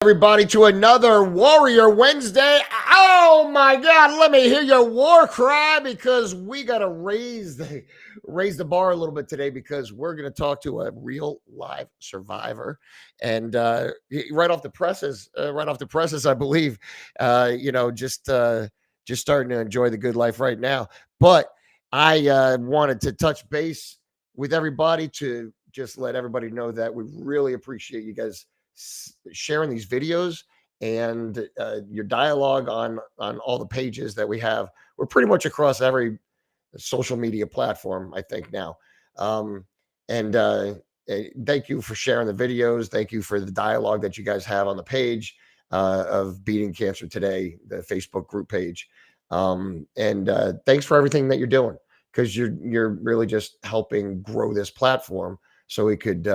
Everybody to another Warrior Wednesday. Oh my God, let me hear your war cry because we got to raise the bar a little bit today because we're going to talk to a real live survivor and right off the presses, I believe. Just starting to enjoy the good life right now. But I wanted to touch base with everybody to just let everybody know that we really appreciate you guys sharing these videos and your dialogue on all the pages that we have. We're pretty much across every social media platform, I think now. Um, and thank you for sharing the videos. Thank you for the dialogue that you guys have on the page of Beating Cancer Today, the Facebook group page. And thanks for everything that you're doing because you're really just helping grow this platform so we could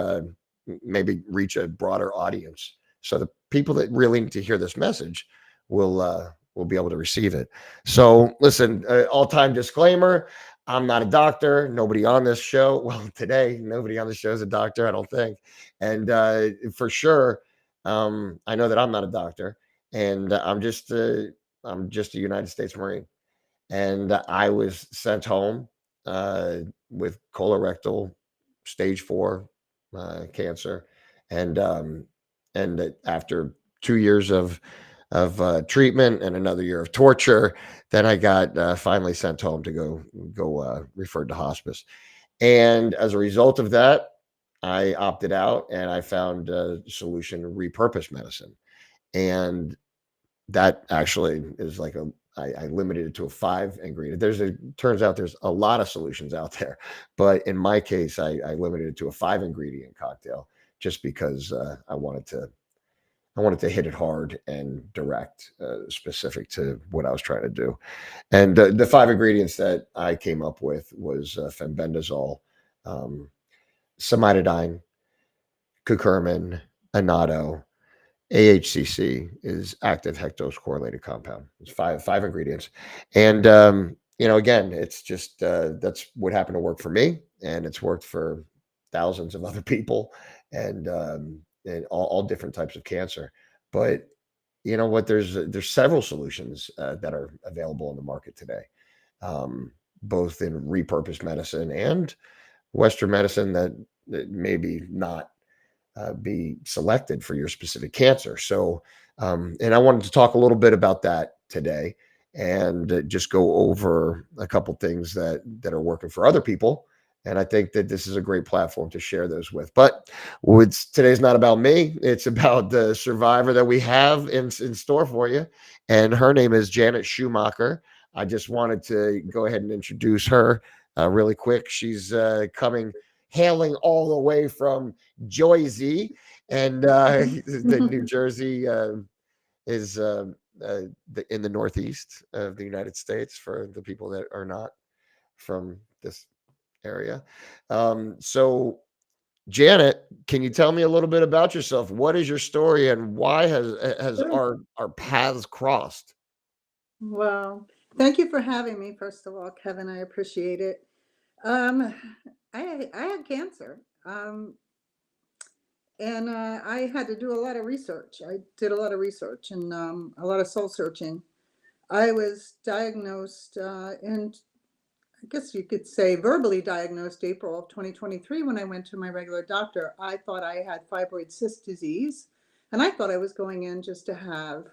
maybe reach a broader audience. So the people that really need to hear this message will be able to receive it. So listen, all-time disclaimer: I'm not a doctor. Nobody on this show, well, today, nobody on the show is a doctor, I don't think. And for sure, I know that I'm not a doctor, and I'm just a United States Marine, and I was sent home with colorectal stage 4 cancer, and after 2 years of treatment and another year of torture, then I got finally sent home to go referred to hospice. And as a result of that, I opted out and I found a solution: repurposed medicine. And that actually is like I limited it to a 5 ingredient. Turns out there's a lot of solutions out there, but in my case, I limited it to a 5 ingredient cocktail just because I wanted to hit it hard and direct, specific to what I was trying to do. And the 5 ingredients that I came up with was fenbendazole, um, samidine, curcumin, annatto. AHCC is active hectose correlated compound. It's five ingredients, and again, it's just that's what happened to work for me, and it's worked for thousands of other people, and all different types of cancer. But you know what? There's several solutions that are available in the market today, um, both in repurposed medicine and Western medicine that maybe not be selected for your specific cancer. So, and I wanted to talk a little bit about that today and just go over a couple things that are working for other people. And I think that this is a great platform to share those with. But today's not about me. It's about the survivor that we have in store for you. And her name is Janet Schumacher. I just wanted to go ahead and introduce her really quick. She's hailing all the way from Jersey, and the New Jersey is in the northeast of the United States for the people that are not from this area. So, Janet, can you tell me a little bit about yourself? What is your story, and why has Sure. our paths crossed? Well, thank you for having me, first of all, Kevin. I appreciate it. Um, I had cancer, and I had to do a lot of research. I did a lot of research and a lot of soul searching. I was diagnosed in, I guess you could say, verbally diagnosed April of 2023 when I went to my regular doctor. I thought I had fibroid cyst disease, and I thought I was going in just to have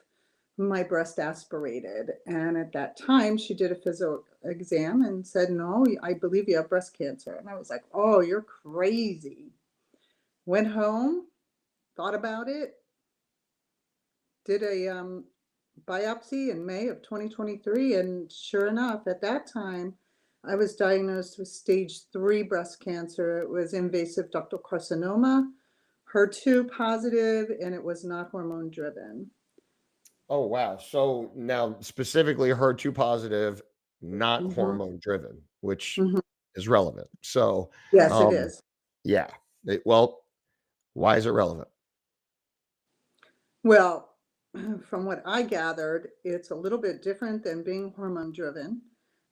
my breast aspirated. And at that time, she did a physio exam and said, "No, I believe you have breast cancer." And I was like, "Oh, you're crazy." Went home, thought about it, did a biopsy in May of 2023. And sure enough, at that time, I was diagnosed with stage 3 breast cancer. It was invasive ductal carcinoma, HER2 positive, and it was not hormone driven. Oh wow! So now specifically HER2 positive, not Hmm. hormone driven, which Hmm. is relevant. So, Yes, it um, is. yeah. Well, why is it relevant? Well, from what I gathered, it's a little bit different than being hormone driven.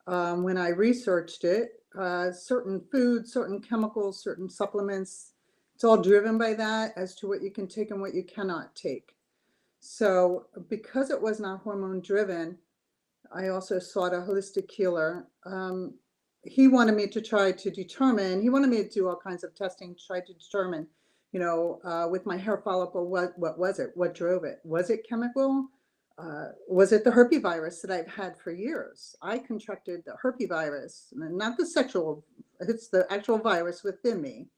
When I researched it, certain foods, certain chemicals, certain supplements, it's all driven by that as to what you can take and what you cannot take. So because it was not hormone driven, I also sought a holistic healer. He wanted me to try to determine, he wanted me to do all kinds of testing to try to determine, with my hair follicle, what was it? What drove it? Was it chemical? Was it the herpesvirus that I've had for years? I contracted the herpesvirus, not the sexual, it's the actual virus within me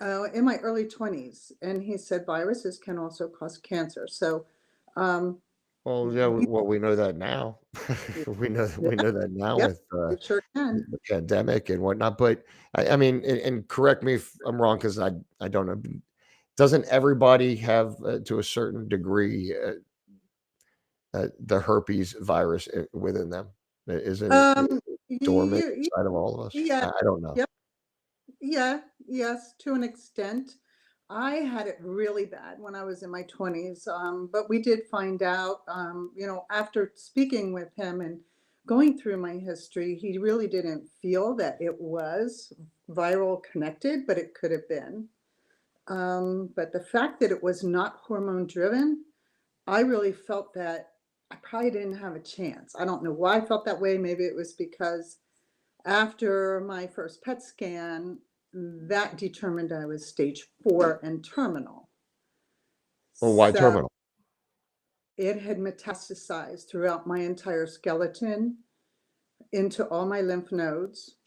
in my early 20s. And he said viruses can also cause cancer. So, um, Well, yeah, well, we know that now. We yeah, know that now yep, with, it sure can. the pandemic and whatnot, but I mean, and correct me if I'm wrong, because I don't know. Doesn't everybody have, to a certain degree, the herpes virus within them? Isn't it Um, dormant you, inside of all of us? yeah, I don't know. yep, yeah, yes, to an extent. I had it really bad when I was in my 20s, but we did find out, after speaking with him and going through my history, he really didn't feel that it was viral connected, but it could have been. But the fact that it was not hormone driven, I really felt that I probably didn't have a chance. I don't know why I felt that way. Maybe it was because after my first PET scan, that determined I was stage 4 and terminal. Well, why So terminal? it had metastasized throughout my entire skeleton, into all my lymph nodes.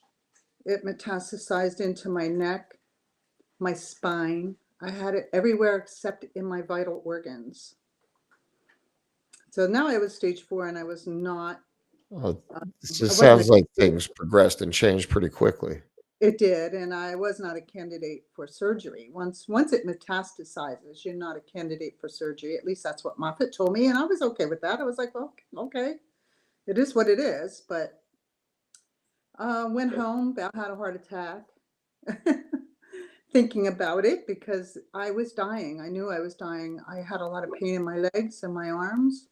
It metastasized into my neck, my spine. I had it everywhere except in my vital organs. So now I was stage 4 and I was not, Well, uh, this I just wasn't a sounds like candidate. things progressed and changed pretty quickly. It did, and I was not a candidate for surgery. Once it metastasizes, you're not a candidate for surgery. At least that's what Moffitt told me, and I was okay with that. I was like, well, okay, it is what it is. But went home, about had a heart attack, thinking about it because I was dying. I knew I was dying. I had a lot of pain in my legs and my arms,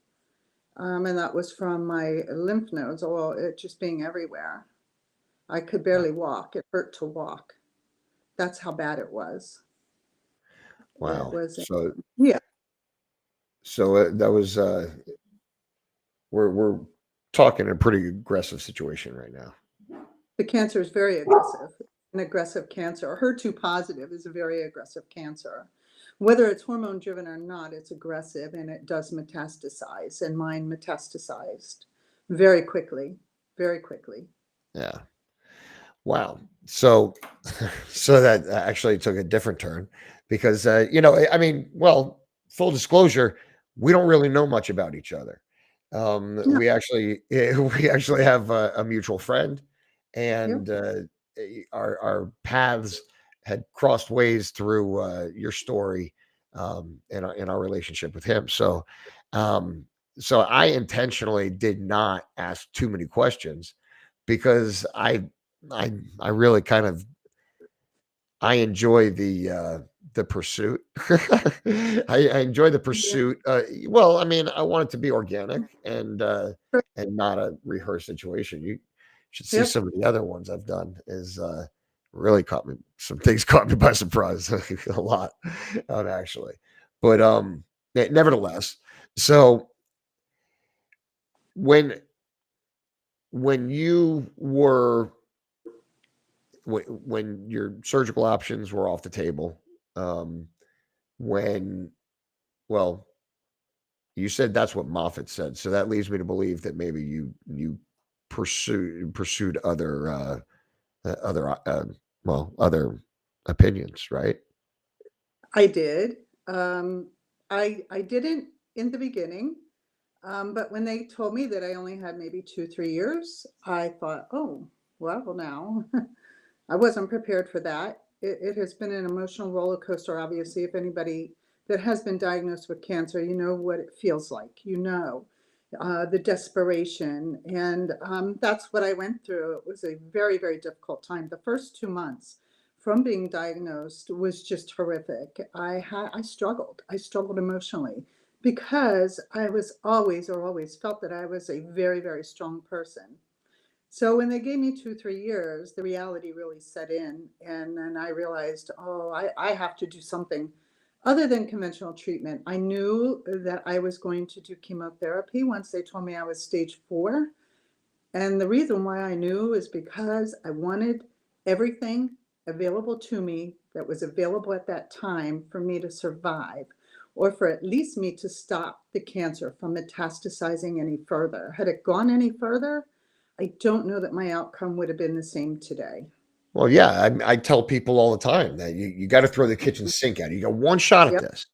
and that was from my lymph nodes, or it just being everywhere. I could Wow. barely walk. It hurt to walk. That's how bad it was. It Wow. was, So yeah, that was, we're talking a pretty aggressive situation right now. the cancer is very aggressive, an aggressive cancer. HER2 positive is a very aggressive cancer. Whether it's hormone driven or not, it's aggressive and it does metastasize. And mine metastasized very quickly, very quickly. Yeah. Wow. So so that actually took a different turn because, I mean, well, full disclosure, we don't really know much about each other. No, We actually we actually have a mutual friend, yep, and our paths had crossed ways through your story, in our relationship with him. Um, so I intentionally did not ask too many questions because I really kind of I enjoy the pursuit. I enjoy the yeah, pursuit. Well, I mean, I want it to be organic and not a rehearsed situation. You should see yep. some of the other ones I've done. Is really caught me. Some things caught me by surprise a lot, actually. But nevertheless, so when you were when your surgical options were off the table, um, when well, you said that's what Moffat said, so that leads me to believe that maybe you pursued other opinions, right? I did. I didn't in the beginning, but when they told me that I only had maybe 2, 3 years, I thought, oh, well, now I wasn't prepared for that. It has been an emotional roller coaster. Obviously, if anybody that has been diagnosed with cancer, you know what it feels like. The desperation, and that's what I went through. It was a very, very difficult time. The first 2 months from being diagnosed was just horrific. I struggled. I struggled emotionally because I was always or always felt that I was a very, very strong person. So when they gave me 2, 3 years, the reality really set in, and then I realized, oh, I have to do something Other than conventional treatment, I knew that I was going to do chemotherapy once they told me I was stage 4. And the reason why I knew is because I wanted everything available to me that was available at that time for me to survive, or for at least me to stop the cancer from metastasizing any further. Had it gone any further, I don't know that my outcome would have been the same today. Well, yeah, I tell people all the time that you got to throw the kitchen Mhm. sink at it. You got one shot at Yep, this.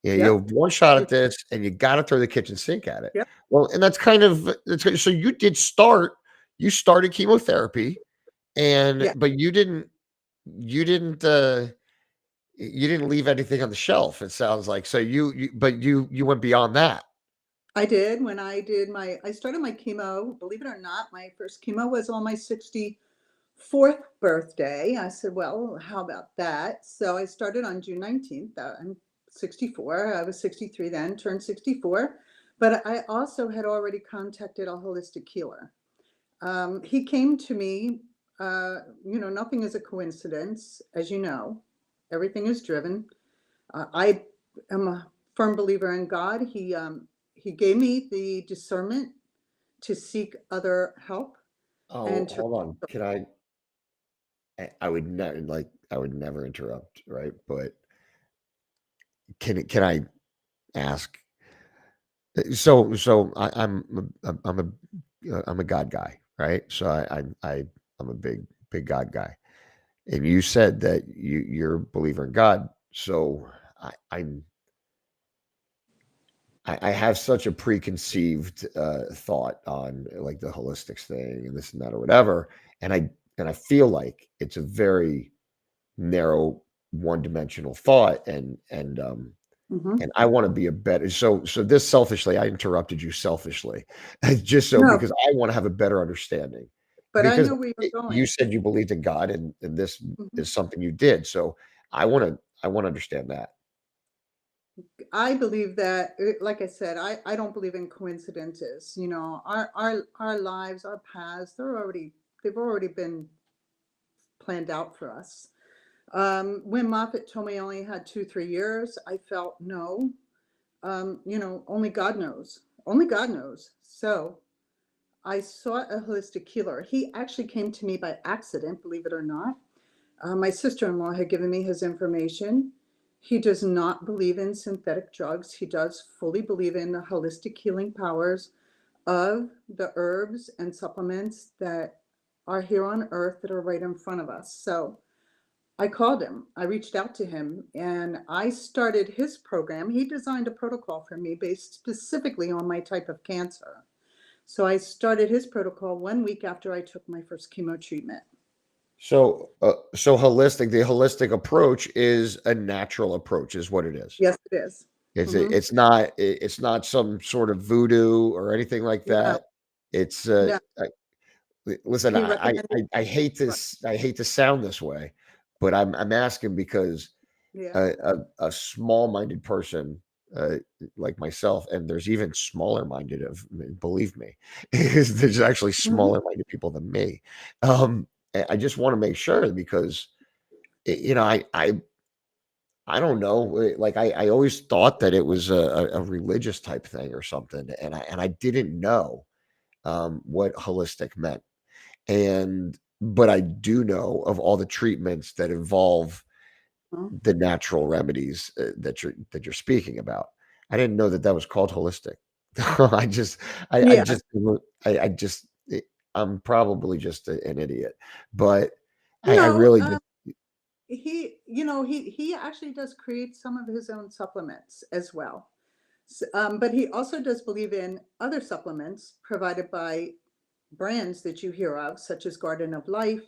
Yeah, you yep, have one shot at this, and you got to throw the kitchen sink at it. yep, Well, and that's kind of so you started chemotherapy, and yeah. but you didn't you didn't leave anything on the shelf. It sounds like so you went beyond that. I did when I started my chemo, believe it or not, my first chemo was on my 64th birthday. I said, "Well, how about that?" So I started on June 19th. I'm 64. I was 63 then, turned 64. But I also had already contacted a holistic healer. He came to me, nothing is a coincidence, as you know, everything is driven. I am a firm believer in God. He gave me the discernment to seek other help Oh, and to hold on. I would never I would never interrupt, right? But can I ask? I'm a God guy, right? So I'm a big God guy, and you said that you're a believer in God. So I, I'm I have such a preconceived thought on like the holistics thing and this and that or whatever, and I feel like it's a very narrow, one-dimensional thought, Mhm. and I want to be a better. So this selfishly, I interrupted you selfishly, just so No, because I want to have a better understanding. but I Because know where you're you going. said you believed in God, and this Mhm. is something you did. So I want to understand that. I believe that, like I said, I don't believe in coincidences. Our lives, our paths, they've already been planned out for us. When Moffat told me I only had 2, 3 years, I felt no. Only God knows. Only God knows. So I sought a holistic healer. He actually came to me by accident, believe it or not. My sister-in-law had given me his information. He does not believe in synthetic drugs. He does fully believe in the holistic healing powers of the herbs and supplements that are here on earth that are right in front of us. So I called him. I reached out to him and I started his program. He designed a protocol for me based specifically on my type of cancer. So I started his protocol 1 week after I took my first chemo treatment. So the holistic approach is a natural approach, is what it is. Yes, it is. Mhm. It's not some sort of voodoo or anything like No, that. It's no. listen, He recommended. Right. I hate to sound this way, but I'm asking because Yeah. a small-minded person like myself, and there's even smaller minded of believe me, there's actually Mhm. smaller minded people than me. Um, I just want to make sure because you know I don't know. Like I always thought that it was a religious type thing or something, and I didn't know what holistic meant. And but I do know of all the treatments that involve Mhm. the natural remedies that you're speaking about. I didn't know that that was called holistic. I just I Yeah. just I just I'm probably just an idiot, but I No, really just he actually does create some of his own supplements as well. But he also does believe in other supplements provided by brands that you hear of, such as Garden of Life.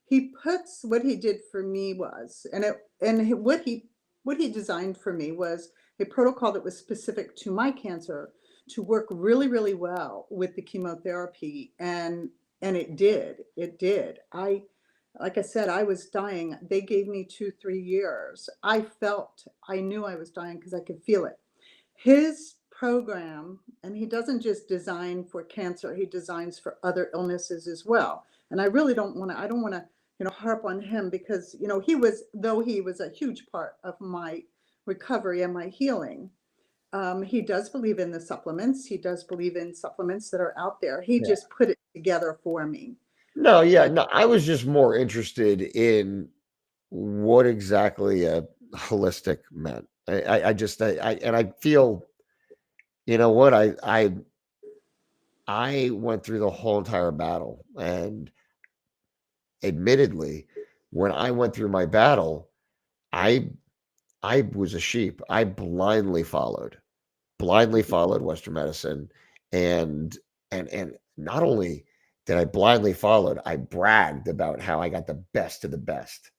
He puts what he did for me was, and it and he- what he designed for me was a protocol that was specific to my cancer to work really, really well with the chemotherapy, and it did. Like I said, I was dying. They gave me 2, 3 years. I knew I was dying because I could feel it. His program, and he doesn't just design for cancer, he designs for other illnesses as well. And I don't want to, harp on him because, he was, though he was a huge part of recovery and my healing. He does believe in the supplements. He does believe in supplements that are out there. He Yeah. just put it together for me. No, yeah, Uh, no, I was just more interested in what exactly a holistic meant. I just and I feel, you know what, I went through the whole entire battle, and admittedly, when I went through my battle, I I was a sheep. I blindly followed Western medicine, and and not only did I blindly followed, I bragged about how I got the best of the best,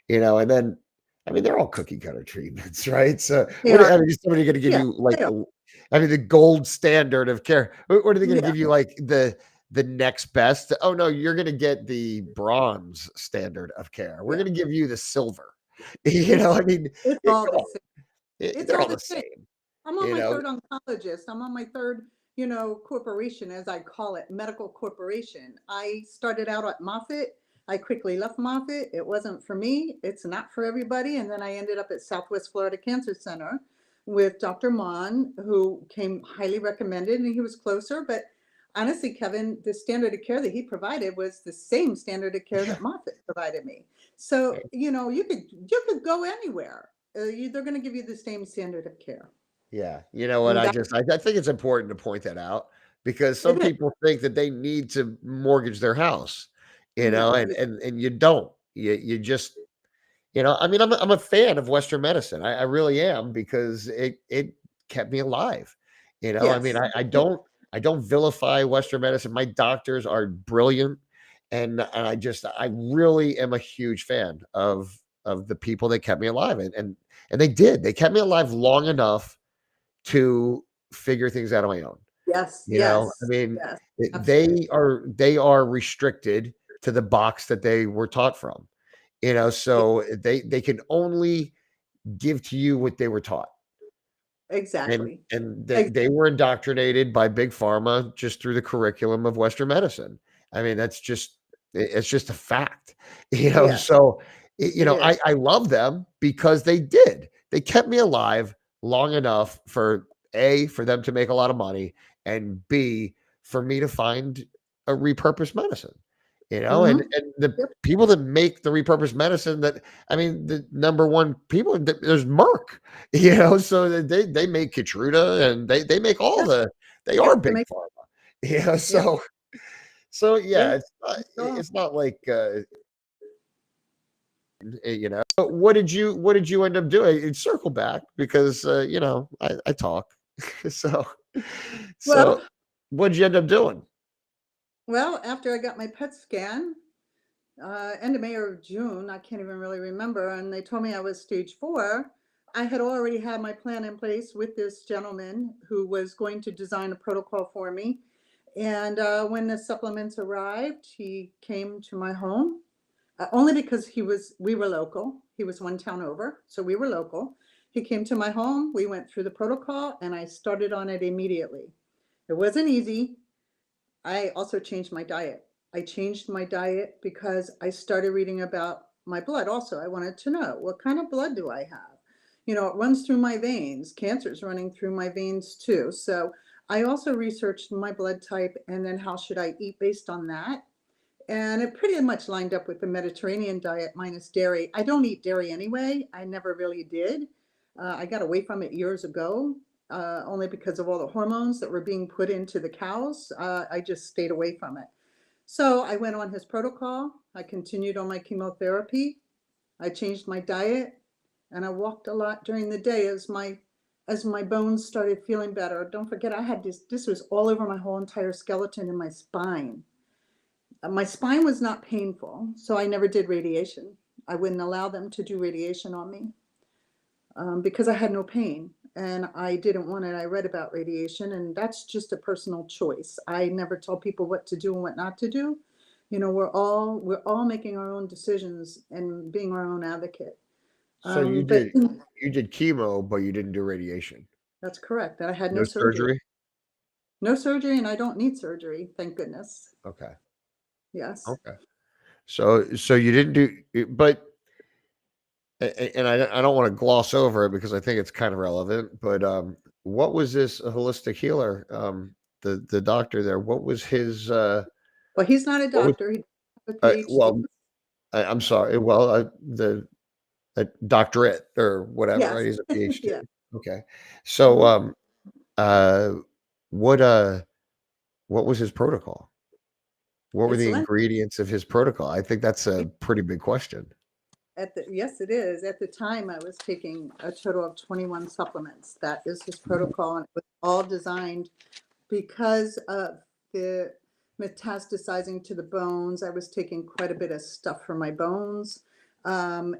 and then I mean they're all cookie cutter treatments, right? So they what are, I mean, is somebody going to give yeah, you like they are, I mean the gold standard of care? What are they going to yeah, give you like the next best? Oh no, you're going to get the bronze standard of care. We're yeah. going to give you the silver. It's I mean, it's come all the on, same. It's they're all all the the same. same. I'm on You my know, third oncologist. I'm on my third, corporation, as I call it, medical corporation. I started out at Moffitt. I quickly left Moffitt. It wasn't for me. It's not for everybody. And then I ended up at Southwest Florida Cancer Center with Dr. Mon, who came highly recommended, and he was closer. But honestly, Kevin, the standard of care that he provided was the same standard of care yeah. that Moffitt provided me. So, you could go anywhere. They're going to give you the same standard of care. Yeah, you know what? And that I think it's important to point that out because some it is. people think that they need to mortgage their house, No, and you don't. You just I mean, I'm a fan of Western medicine. I really am because it kept me alive. I mean, yes. I don't vilify Western medicine. My doctors are brilliant, and I really am a huge fan of the people that kept me alive, and they did. They kept me alive long enough to figure things out on my own. Yes, I yes, mean, yes, absolutely. they are restricted to the box that they were taught from. E So they can only give to you what they were taught. And exactly. and Ex they were indoctrinated by big pharma just through the curriculum of Western medicine. I mean, it's just a fact. yes, So it is. I love them because they did. They kept me alive long enough for A, for them to make a lot of money, and B, for me to find a repurposed medicine. Mhm. And the Yep, people that make the repurposed medicine, that I mean, the number one people, there's Merck. So they make Keytruda, and they make all yep, they are yep, to big make pharma. yep, So yeah, they oh, it's not like But what did you end up doing? Circle back because I talk. so well so what did you end up doing? well, after I got my PET scan, end of May or June, I can't even really remember, and they told me I was stage 4. I had already had my plan in place with this gentleman who was going to design a protocol for me. And when the supplements arrived, he came to my home, only because we were local. He was one town over, so we were local. He came to my home. We went through the protocol, and I started on it immediately. It wasn't easy. I also changed my diet. I changed my diet because I started reading about my blood also. I wanted to know, what kind of blood do I have? It runs through my veins. Cancer's running through my veins too. So I also researched my blood type and then how should I eat based on that. And it pretty much lined up with the Mediterranean diet minus dairy. I don't eat dairy anyway. I never really did. I got away from it years ago, only because of all the hormones that were being put into the cows. I just stayed away from it. So I went on his protocol. I continued on my chemotherapy. I changed my diet, and I walked a lot during the day as my bones started feeling better. Don't forget, I had this. This was all over my whole entire skeleton and my spine. My spine was not painful, so I never did radiation. I wouldn't allow them to do radiation on me because I had no pain and I didn't want it. I read about radiation, and that's just a personal choice. I never tell people what to do and what not to do. We're all making our own decisions and being our own advocate. So But you did chemo, but you didn't do radiation. that's correct. I had no No surgery. surgery? No surgery, and I don't need surgery, thank goodness. Okay. Yes. Okay. So you didn't do but and I don't want to gloss over it because I think it's kind of relevant. But what was this holistic healer? The doctor there. What was his? Well, he's not a What was? doctor. He doesn't have a PhD. Well, I'm sorry. Well, the a doctorate or whatever, right? Yes. He's a PhD. Yeah. Okay. So, Mhm. uh, what uh, what was his protocol? What were It's the Lent. ingredients of his protocol? I think that's a pretty big question. Yes, it is. At the time, I was taking a total of 21 supplements. That is his protocol, and it was all designed because of the metastasizing to the bones. I was taking quite a bit of stuff for my bones.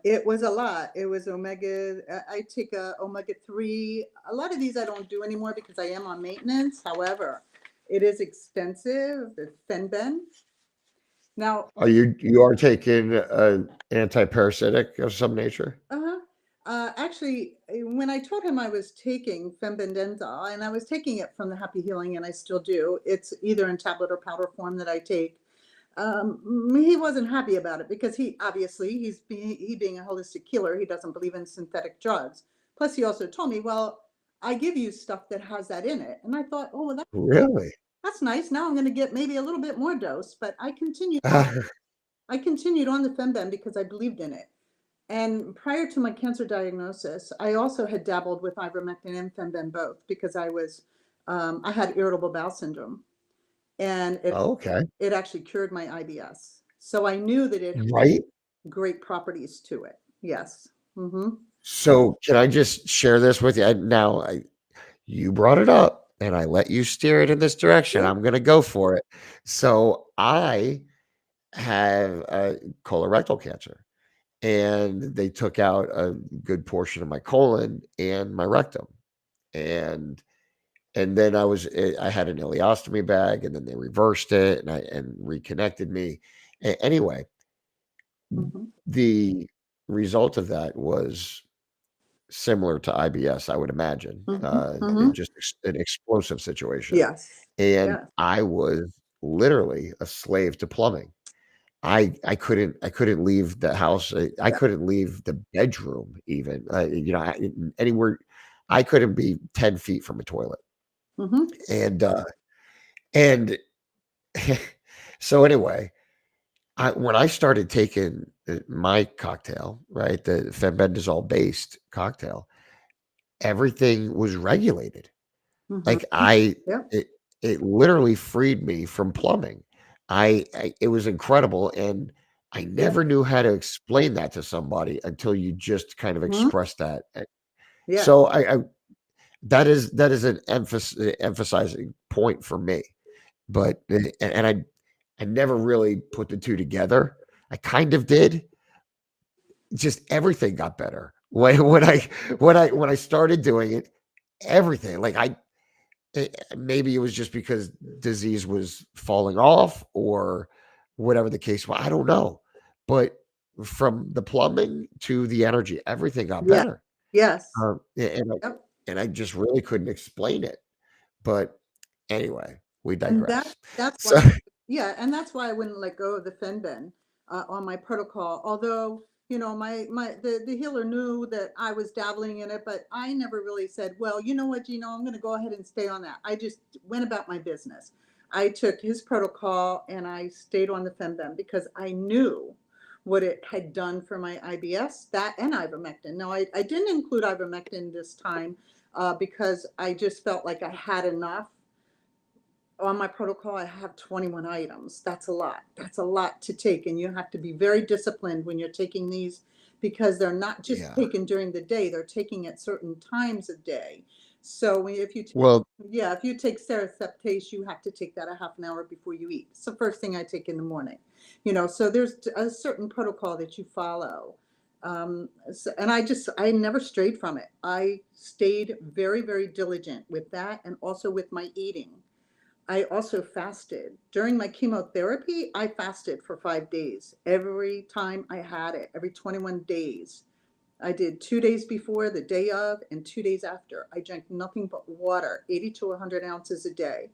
It was a lot. It was omega. I take a omega-3. A lot of these I don't do anymore because I am on maintenance. However, it is expensive. The Fenben. Now, Are you are taking an anti-parasitic of some nature? uh-huh. Actually, when I told him I was taking fembendazole, and I was taking it from the Happy Healing, and I still do, it's either in tablet or powder form that I take. He wasn't happy about it because he obviously he being a holistic healer, he doesn't believe in synthetic drugs. Plus, he also told me, "Well, I give you stuff that has that in it," and I thought, "Oh, well, Really? that's nice. Now I'm going to get maybe a little bit more dose." But I continued on. I continued on the Femben because I believed in it. And prior to my cancer diagnosis, I also had dabbled with ivermectin and Femben both because I had irritable bowel syndrome, and Okay. it actually cured my IBS. So I knew that it had Right? great properties to it. Yes. Mm-hmm. So can I just share this with you? You brought it up and I let you steer it in this direction. Sure. I'm going to go for it. So I have colorectal cancer and they took out a good portion of my colon and my rectum. And then I had an ileostomy bag and then they reversed it and reconnected me. Anyway, Mm-hmm. the result of that was similar to IBS, I would imagine, Mm-hmm. Mm-hmm. just an explosive situation. Yes. And Yes. I was literally a slave to plumbing. I couldn't leave the house. I Yeah. couldn't leave the bedroom even. Anywhere. I couldn't be 10 feet from a toilet. Mm-hmm. And and so anyway, when I started taking my cocktail, right, the fenbendazole based cocktail, everything was regulated. Mm-hmm. Like I Yeah. it it literally freed me from plumbing. It was incredible, and I Yeah. never knew how to explain that to somebody until you just kind of Mm-hmm. expressed that. Yeah. So I that is an emphasizing point for me. But and I never really put the 2 together. I kind of did. Just everything got better. When I started doing it, everything like maybe it was just because disease was falling off or whatever the case was. I don't know. But from the plumbing to the energy, everything got Yeah. better. Yes. And Yep. I just really couldn't explain it. But anyway, we And digress. that's why, So yeah, and that's why I wouldn't let go of the Fenben on my protocol. Although, the healer knew that I was dabbling in it, but I never really said, well, you know what, I'm going to go ahead and stay on that. I just went about my business. I took his protocol and I stayed on the Fenben because I knew what it had done for my IBS, that and ivermectin. Now, I didn't include ivermectin this time because I just felt like I had enough on my protocol. I have 21 items. That's a lot. That's a lot to take. And you have to be very disciplined when you're taking these because they're not just yeah. taken during the day, they're taking at certain times of day. So if you take, Well, yeah, if you take seroseptase, you have to take that a half an hour before you eat. It's the first thing I take in the morning. So there's a certain protocol that you follow. And I never strayed from it. I stayed very, very diligent with that and also with my eating. I also fasted. During my chemotherapy, I fasted for 5 days. Every time I had it, every 21 days. I did 2 days before, the day of, and 2 days after. I drank nothing but water, 80 to 100 ounces a day,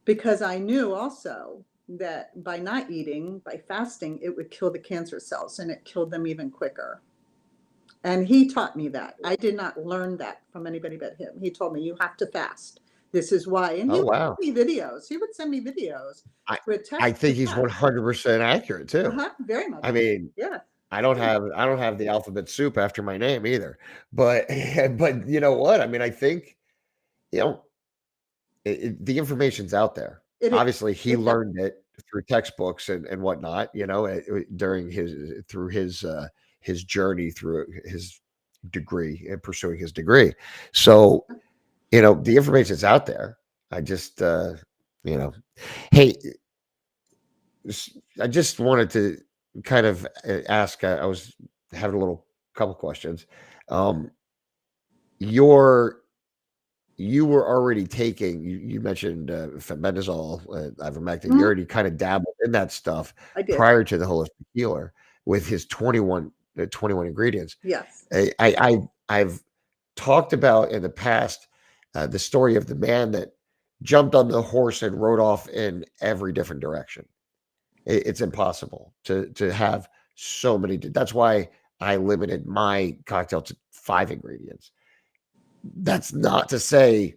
because I knew also that by not eating, by fasting, it would kill the cancer cells and it killed them even quicker. And he taught me that. I did not learn that from anybody but him. He told me, you have to fast. This is why. And he Oh, would wow. send me videos. He would send me videos I with I text to think he's fast. 100% accurate too. Very much. I mean, Yeah. I don't have the alphabet soup after my name either. But but you know what? I mean, I think, you know, the information's out there. It is. Obviously, he It's out. learned it through textbooks and whatnot, you know, during his journey through his degree and pursuing his degree. So, you know, the information's out there. I just, you know, hey, I just wanted to kind of ask. I was having a little couple questions. Um, your you were already taking. You mentioned fenbendazole, ivermectin. You Mhm. already kind of dabbled in that stuff I did. prior to the holistic healer with his 21 ingredients. Yes. I've talked about in the past the story of the man that jumped on the horse and rode off in every different direction. It's impossible to have so many. That's why I limited my cocktail to 5 ingredients. That's not to say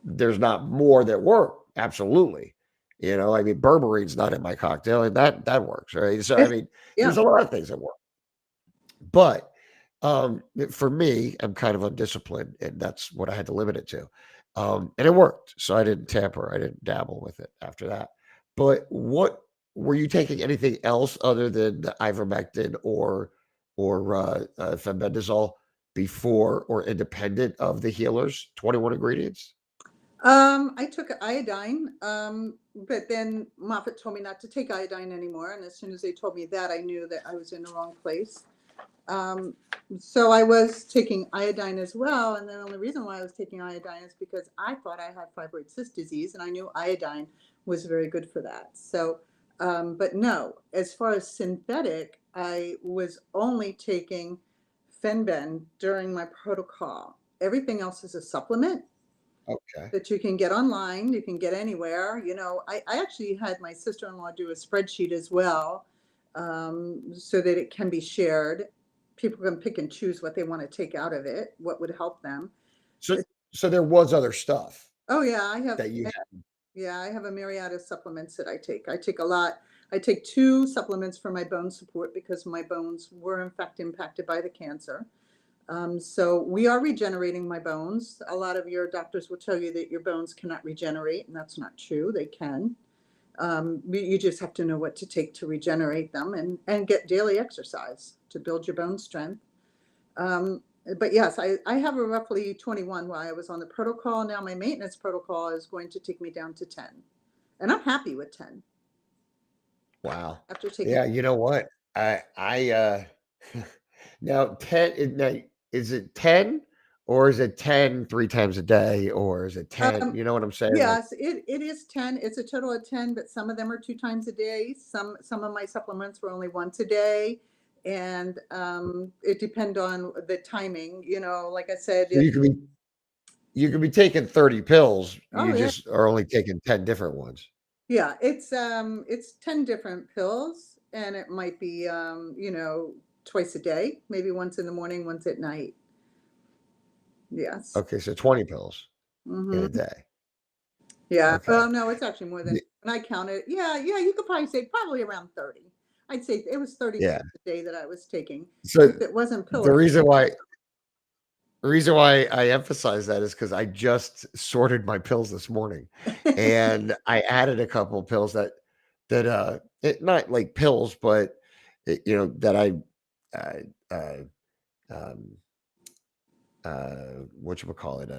there's not more that work. Absolutely. You know, I mean, berberone's not in my cocktail, and that works, right? So I mean, Yeah. there's a lot of things that work. But for me, I'm kind of undisciplined, and that's what I had to limit it to. And it worked. So I didn't tamper, I didn't dabble with it after that. But what were you taking anything else other than the ivermectin or fenbendazole before or independent of the healers? 21 ingredients. I took iodine, but then Moffitt told me not to take iodine anymore. And as soon as they told me that, I knew that I was in the wrong place. Um, so I was taking iodine as well. And the only reason why I was taking iodine is because I thought I had fibroid cyst disease, and I knew iodine was very good for that. So, but no, as far as synthetic, I was only taking Fenben during my protocol. Everything else is a supplement Okay. that you can get online, you can get anywhere. You know, I actually had my sister-in-law do a spreadsheet as well, so that it can be shared. People can pick and choose what they want to take out of it, what would help them. So so there was other stuff Oh yeah, I have. that you had. Yeah, I have a myriad of supplements that I take. I take a lot. I take 2 supplements for my bone support because my bones were in fact impacted by the cancer. So we are regenerating my bones. A lot of your doctors will tell you that your bones cannot regenerate, and that's not true. They can. You just have to know what to take to regenerate them, and get daily exercise to build your bone strength. Um, but yes, I have a roughly 21 while I was on the protocol. Now my maintenance protocol is going to take me down to 10. And I'm happy with 10 Wow. after taking. Yeah, you know what? I now 10 now, is it 10 or is it 10 3 times a day or is it 10, Um, you know what I'm saying? Like, yes, it is 10. It's a total of 10, but some of them are 2 times a day. Some of my supplements were only once a day. And it depend on the timing. You know, like I said, so you could be taking 30 pills, you oh yeah, just are only taking 10 different ones. yeah, it's 10 different pills, and it might be you know, twice a day, maybe once in the morning, once at night. Yes. Okay, so 20 pills in a Hmm. day. Yeah. Okay. Well, no, it's actually more than Y- when I counted. Yeah, yeah, you could probably say probably around 30. I'd say it was 30 Yeah. a day that I was taking. So If it wasn't the pillow. reason why I emphasize that is because I just sorted my pills this morning, and I added a couple of pills not like pills, but you know that I uh, uh, um, what you call it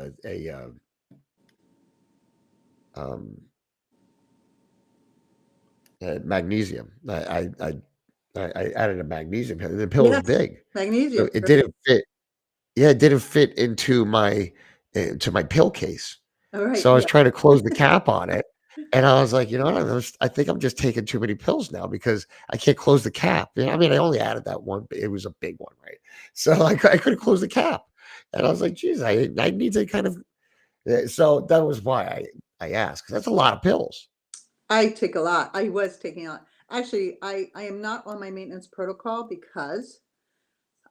um, magnesium. I added a magnesium pill. The pill was Yes, big, so magnesium. it didn't fit. Yeah, it didn't fit into my pill case. All right. So I was Yeah. trying to close the cap on it, and I was like, "You know what? I think I'm just taking too many pills now because I can't close the cap." You know, I mean, I only added that one, but it was a big one, right? So I couldn't close the cap, and I was like, "Geez, I need to kind of." So that was why I asked, 'cause that's a lot of pills. I take a lot. I was taking a lot. Actually, I am not on my maintenance protocol because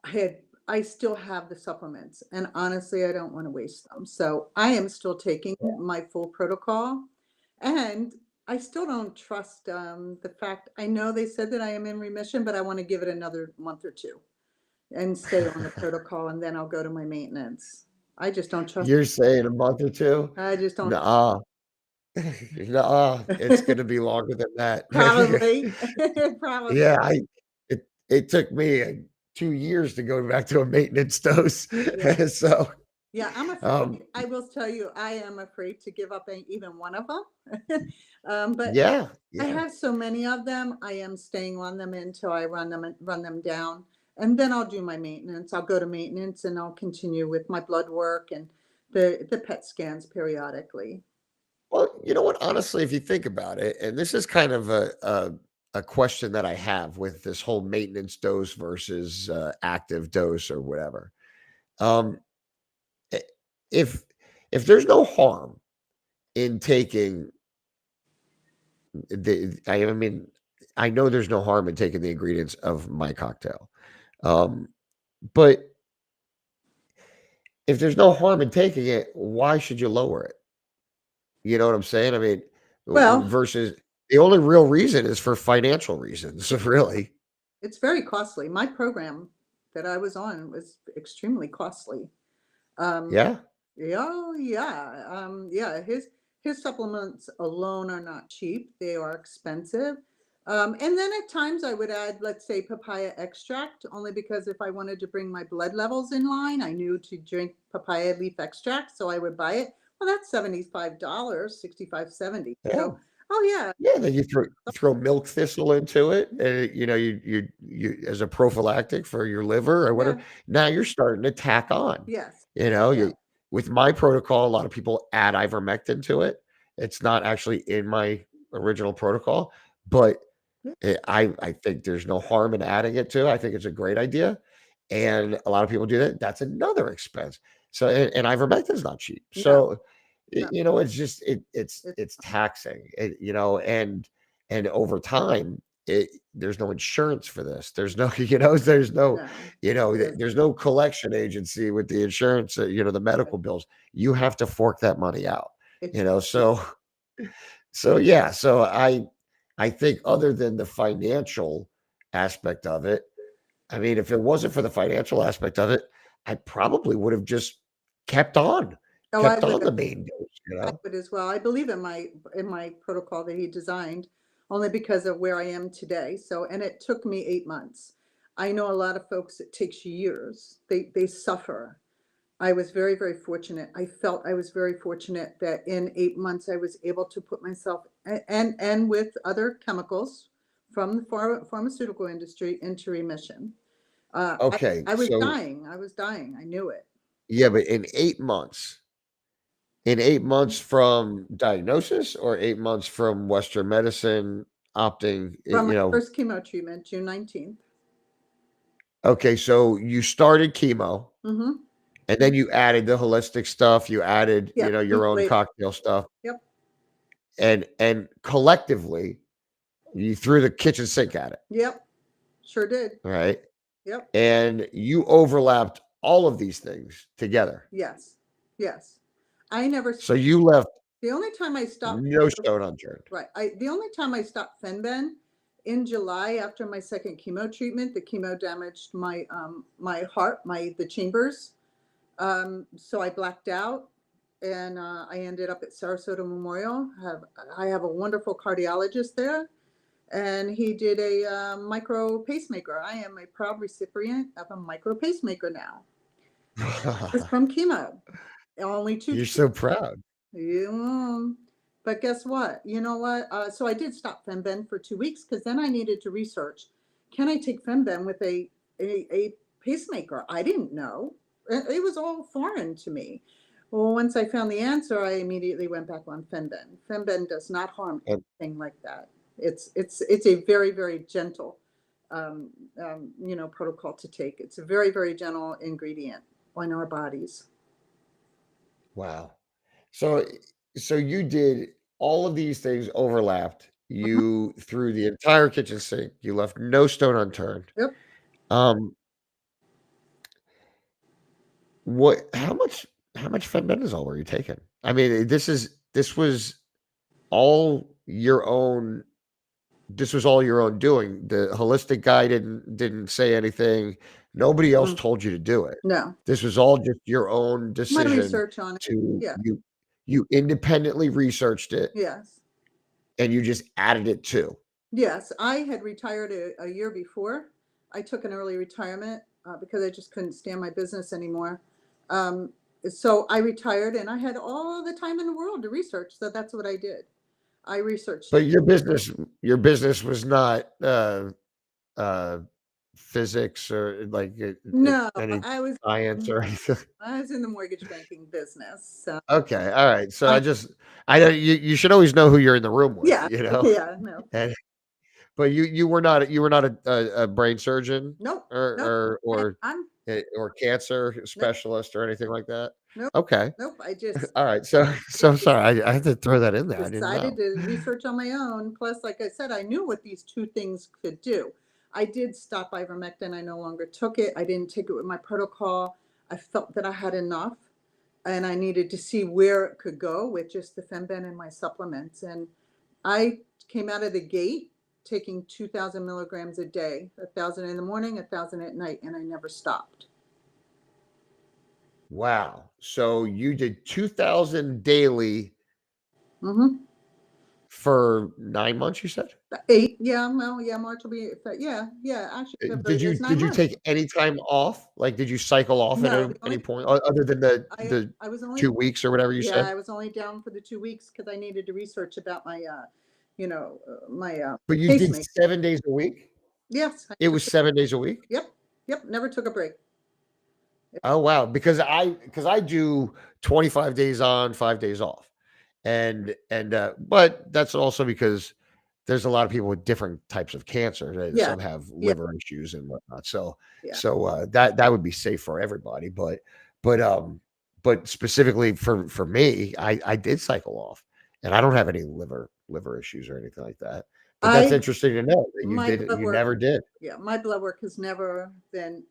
I had I still have the supplements, and honestly, I don't want to waste them. So I am still taking Yeah. my full protocol, and I still don't trust the fact. I know they said that I am in remission, but I want to give it another month or two and stay on the protocol, and then I'll go to my maintenance. I just don't trust. You're saying a month or two? I just don't. Nuh-uh. Nuh-uh. It's gonna be longer than that. Probably, probably. Yeah, it took me 2 years to go back to a maintenance dose. Yeah. So, Yeah, I'm um, afraid. I will tell you, I am afraid to give up even one of them. But yeah, I yeah. have so many of them. I am staying on them until I run them down, and then I'll do my maintenance. I'll go to maintenance, and I'll continue with my blood work and the PET scans periodically. Well, you know what? Honestly, if you think about it, and this is kind of a question that I have with this whole maintenance dose versus active dose or whatever. Um, i- if if there's no harm in taking I mean, I know there's no harm in taking the ingredients of my cocktail, um, but if there's no harm in taking it, why should you lower it? You know what I'm saying? I mean, Well, versus the only real reason is for financial reasons, really. it's very costly. My program that I was on was extremely costly. Um, Yeah. Yeah, oh, yeah, yeah, his supplements alone are not cheap, they are expensive. And then at times I would add, let's say, papaya extract, only because if I wanted to bring my blood levels in line, I knew to drink papaya leaf extract, so I would buy it. Well, that's $75, 65, 70. Yeah. So, oh yeah, Yeah, then you throw milk thistle into it, and you know, you as a prophylactic for your liver or whatever. yeah, Now you're starting to tack on. yes, You know, yeah, you with my protocol, a lot of people add ivermectin to it. It's not actually in my original protocol, but yeah, I think there's no harm in adding it to. I think it's a great idea, and a lot of people do that. That's another expense. So, and ivermectin is not cheap. no, So, no, you know, it's just it's it's taxing. You know, and over time, there's no insurance for this. There's no, you know, there's no, no, you know, there's there's no collection agency with the insurance. You know, the medical bills. You have to fork that money out. You it's know, so yeah, so I think other than the financial aspect of it, I mean, if it wasn't for the financial aspect of it, I probably would have just kept on, oh, I kept would on the main dose, you I know? would as well. I believe in my protocol that he designed only because of where I am today. So, and it took me 8 months. I know a lot of folks it takes years. They suffer. I was very, very fortunate. I felt I was very fortunate that in 8 months I was able to put myself and with other chemicals from the pharmaceutical industry into remission. Okay, I was so dying. I was dying. I knew it. yeah, but in 8 months from diagnosis or 8 months from Western medicine opting, From my you know, first chemo treatment, June 19th. okay, so you started chemo Mm-hmm. and then you added the holistic stuff, you added, Yeah, you know, a week your own later. cocktail stuff, Yep. and collectively you threw the kitchen sink at it, Yep. Sure did. right? Yep. And you overlapped all of these things together. Yes. Yes. I never So you left the only time I stopped no stone unturned. right. The only time I stopped Fenben in July after my second chemo treatment, the chemo damaged my heart, the chambers. So I blacked out and I ended up at Sarasota Memorial. I have a wonderful cardiologist there and he did a micro pacemaker. I am a proud recipient of a micro pacemaker now. It's from chemo. Only two. You're so proud. Yeah. But guess what? You know what? So I did stop Femben for 2 weeks because then I needed to research. Can I take Femben with a pacemaker? I didn't know. It was all foreign to me. Well, once I found the answer, I immediately went back on Femben. Femben does not harm And anything like that. It's a very, very gentle protocol to take. It's a very, very gentle ingredient on our bodies. wow. So so you did all of these things overlapped. Mhm. You threw the entire kitchen sink. You left no stone unturned. Yep. Um, what? How much fenbendazole were you taking? I mean, this was all your own. This was all your own doing. The holistic guy didn't say anything. Nobody else Mm, told you to do it. no, This was all just your own my decision research on it. to Yeah. you independently researched it Yes. and you just added it to. Yes, I had retired a year before. I took an early retirement because I just couldn't stand my business anymore. Um, so I retired and I had all the time in the world to research. So that's what I did. I researched But it. your business was not uh physics or like No, any I was science or anything. I was in the mortgage banking business. So Okay, all right. So I I know you should always know who you're in the room with, yeah, you know. yeah, no. And but you were not a brain surgeon Nope. Nope. or cancer Nope. specialist or anything like that. Nope. Okay. Nope. I just All right. So sorry. I had to throw that in there. I didn't decided know. to research on my own. Plus, like I said, I knew what these two things could do. I did stop ivermectin. I no longer took it. I didn't take it with my protocol. I felt that I had enough and I needed to see where it could go with just the Femben and my supplements. And I came out of the gate taking 2,000 milligrams a day, 1,000 in the morning, 1,000 at night, and I never stopped. Wow. So you did 2,000 daily Hmm. for 9 months, you said? Eight, yeah, well, yeah, March will be, yeah, yeah, actually, Did February you is nine did you months. take any time off? Like, did you cycle off at No, the any only point other than I the I was only 2 weeks or whatever you yeah, said? I was only down for the 2 weeks because I needed to research about my, my, But you did pacemaker. 7 days a week? Yes, I It never was took 7 days a week? yep, yep, never took a break. Oh, wow, because I do 25 days on, 5 days off. But that's also because there's a lot of people with different types of cancer. Yeah, Some have yeah, liver issues and whatnot. So yeah. that would be safe for everybody. But but specifically for me, I did cycle off, and I don't have any liver issues or anything like that. But that's I interesting to know that my blood you work never did. yeah, my blood work has never been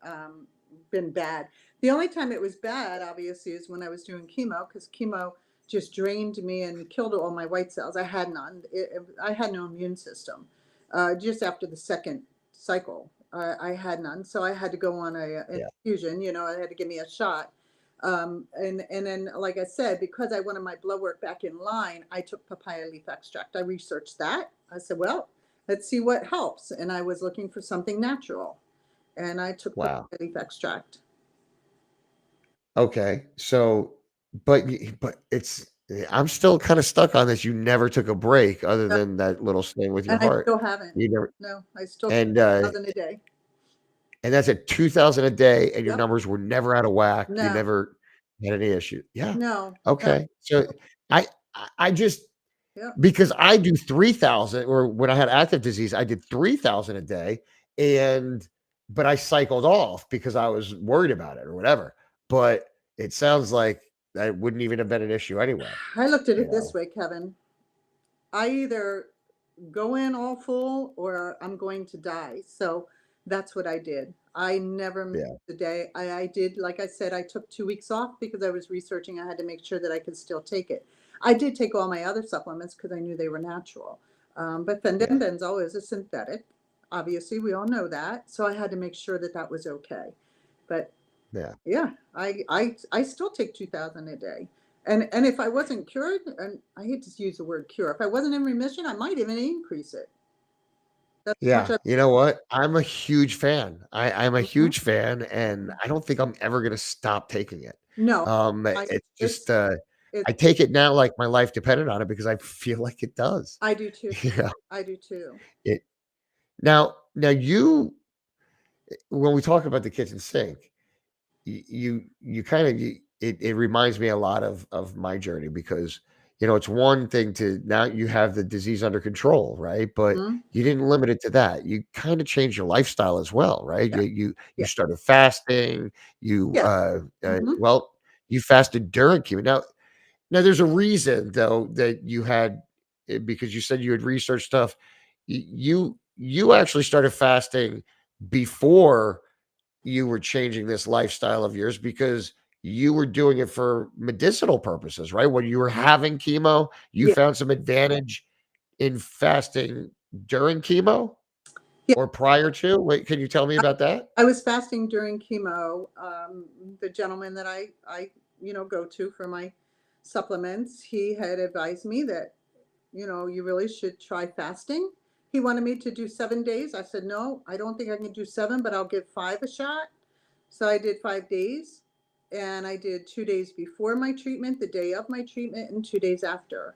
bad. The only time it was bad, obviously, is when I was doing chemo because chemo just drained me and killed all my white cells. I had none. I had no immune system. Just after the second cycle, I had none, so I had to go on an Yeah, infusion. I had to give me a shot. And then, like I said, because I wanted my blood work back in line, I took papaya leaf extract. I researched that. I said, well, let's see what helps. And I was looking for something natural. And I took wow. papaya leaf extract. Okay, so but I'm still kind of stuck on this. You never took a break other No, than that little thing with your and I heart. still haven't. You never No, I still take and 1,000 a day. that's at 2,000 a day, and your Yep. numbers were never out of whack. You No, never had any issue. Yeah. no, no. Okay. So I I just Yep. because I do 3,000 or when I had active disease, I did 3,000 a day and but I cycled off because I was worried about it or whatever. But it sounds like that wouldn't even have been an issue anyway, I looked at you it this know? way, Kevin. I either go in all full or I'm going to die. So that's what I did. I never missed Yeah. a day. I did, like I said, I took 2 weeks off because I was researching. I had to make sure that I could still take it. I did take all my other supplements because I knew they were natural. But Yeah. Fendenbenzo is a synthetic. Obviously, we all know that. So I had to make sure that that was okay. But Yeah. yeah, I still take 2,000 a day. And if I wasn't cured, and I hate to use the word cure, if I wasn't in remission, I might even increase it. That's how much Yeah, I you know what? I'm a huge fan. I'm a mhm, huge fan, and mhm. I don't think I'm ever gonna stop taking it. No, I It's just, it's I take it now like my life depended on it because I feel like it does. I do too. You know, I do too. it now you when we talk about the kitchen sink, you kind of it reminds me a lot of my journey because it's one thing to now you have the disease under control, right? But Mhm. you didn't limit it to that. You kind of changed your lifestyle as well, right? Yeah, You yeah, started fasting. You yeah. Mhm. well, you fasted during chemo. Now there's a reason though that you had because you said you had researched stuff. You actually started fasting before you were changing this lifestyle of yours because you were doing it for medicinal purposes, right? When you were having chemo, you Yeah, found some advantage in fasting during chemo yeah. or prior to? Wait, can you tell me about that? I was fasting during chemo. The gentleman that I go to for my supplements, he had advised me that, you really should try fasting. He wanted me to do 7 days. I said, no, I don't think I can do seven, but I'll give five a shot. So I did 5 days, and I did 2 days before my treatment, the day of my treatment, and 2 days after.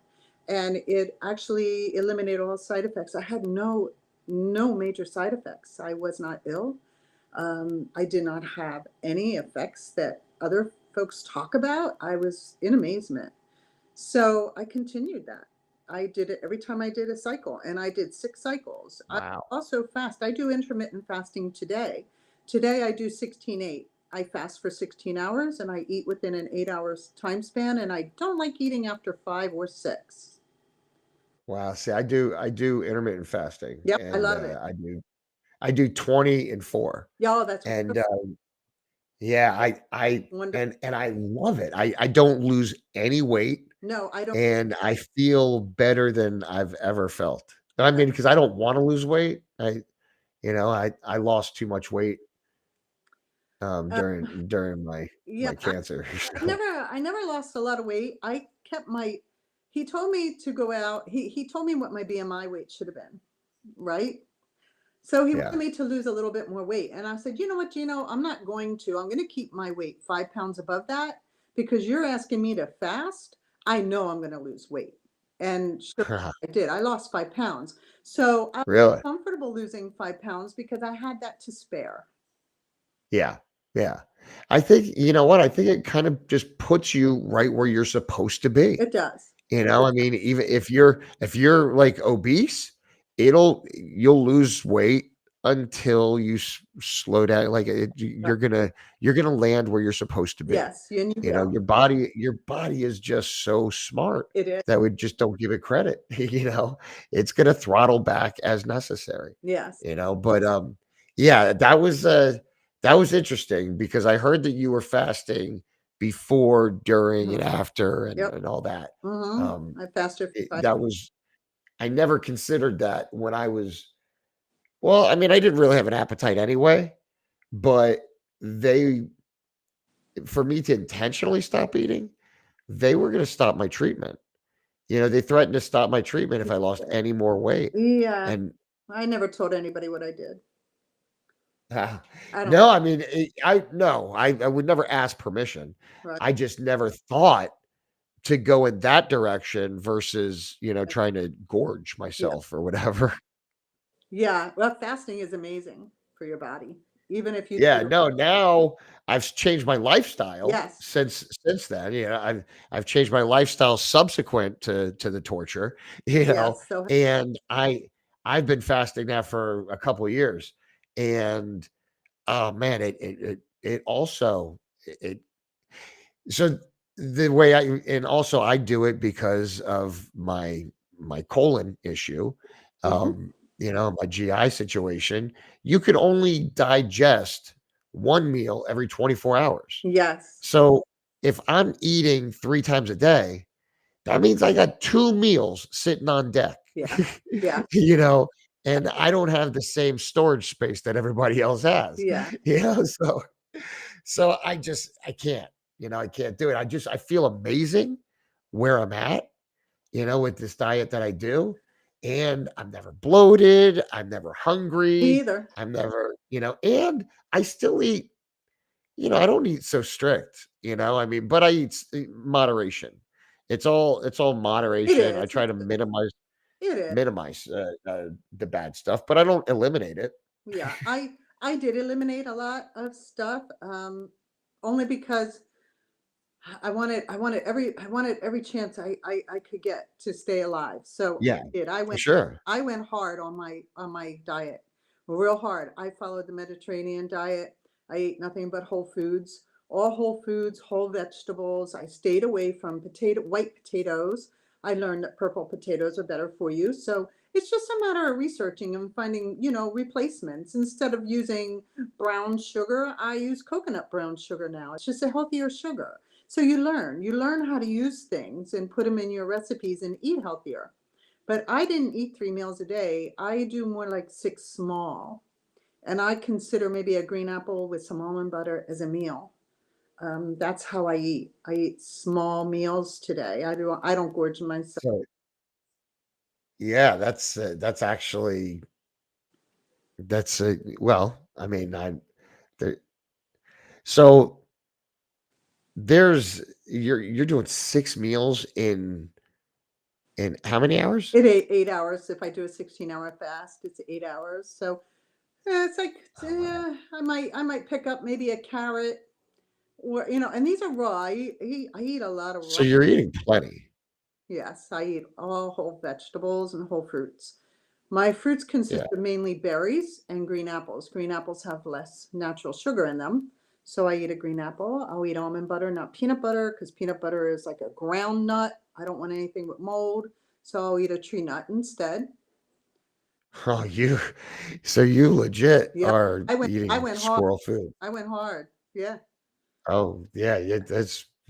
And it actually eliminated all side effects. I had no major side effects. I was not ill. I did not have any effects that other folks talk about. I was in amazement. So I continued that. I did it every time I did a cycle, and I did 6 cycles. I Wow. also fast. I do intermittent fasting today. Today I do 16/8. I fast for 16 hours and I eat within an 8 hours time span, and I don't like eating after 5 or 6. Wow. See, I do intermittent fasting Yep, I and love it. I do 20 and 4. Y'all, that's And wonderful. yeah, I Wonderful. and I love it. I don't lose any weight No, I don't. and I feel better than I've ever felt. I mean, because I don't want to lose weight. I lost too much weight Uh, during yeah, my cancer. So I never lost a lot of weight. I kept my He told me to go out. He told me what my BMI weight should have been, right? So he wanted yeah. me to lose a little bit more weight. And I said, you know what, Gino, I'm not going to. I'm going to keep my weight 5 pounds above that because you're asking me to fast. I know I'm going to lose weight. And sure, I did. I lost 5 pounds. So I was Really? comfortable losing 5 pounds because I had that to spare. Yeah. Yeah. I think you know what? I think it kind of just puts you right where you're supposed to be. It does. I mean, even if you're like obese, you'll lose weight until you slow down. Like Right. you're gonna land where you're supposed to be. Yes, and you You know, will. your body is just so smart It is. that we just don't give it credit. It's gonna throttle back as necessary. Yes. But yeah, that was interesting because I heard that you were fasting before, during, and Mhm. after, and Yep. and all that. Hmm. Um, I fasted for five. that was I never considered that when I was well, I mean, I didn't really have an appetite anyway, but they for me to intentionally stop eating, they were going to stop my treatment. They threatened to stop my treatment if I lost any more weight. Yeah. And I never told anybody what I did. I don't. no, I mean, I would never ask permission. Right. I just never thought to go in that direction versus, trying to gorge Yeah. myself or whatever. Yeah. Well, fasting is amazing for your body. Even if you Yeah, do. no, now I've changed my lifestyle Yes. since then. I've changed my lifestyle subsequent to the torture, Yes. So and I've been fasting now for a couple of years. And oh man, it also it so the way and also I do it because of my colon issue, mhm. my GI situation. You could only digest one meal every 24 hours. Yes. So if I'm eating 3 times a day, that means I got 2 meals sitting on deck. Yeah. Yeah. you know, and I don't have the same storage space that everybody else has. Yeah. So I can't, I can't do it. I feel amazing where I'm at, with this diet that I do. And I'm never bloated. I'm never Me hungry. either. I'm never, and I still eat, I don't eat so strict, I mean, but I eat moderation. It's all It moderation. I is. try to minimize It is. minimize the bad stuff, but I don't eliminate it. Yeah. I did eliminate a lot of stuff, only because I wanted every chance I could get to stay alive. So Yeah, I did. for sure. I went hard on my diet, real hard. I followed the Mediterranean diet. I ate nothing but whole foods, whole vegetables. I stayed away from white potatoes. I learned that purple potatoes are better for you. So It's just a matter of researching and finding, replacements. Instead of using brown sugar, I use coconut brown sugar now. It's just a healthier sugar. So you learn how to use things and put them in your recipes and eat healthier. But I didn't eat 3 meals a day. I do more like six small. And I consider maybe a green apple with some almond butter as a meal. That's how I eat. I eat small meals today. I don't gorge myself. So yeah, that's actually that's well, I mean, there, so you're doing 6 meals in how many hours? It 8 hours. If I do a 16-hour fast, it's 8 hours. So it's like Oh wow. I might pick up maybe a carrot or and these are raw. I eat a lot of raw. So you're eating plenty. Yes, I eat all whole vegetables and whole fruits. My fruits consist Yeah. of mainly berries and green apples. Green apples have less natural sugar in them. So I eat a green apple. I'll eat almond butter, not peanut butter, because peanut butter is like a ground nut. I don't want anything with mold. So I'll eat a tree nut instead. Oh, so you legit Yeah. are I eating went hard. squirrel food. I went hard. Yeah, Oh, yeah, yeah,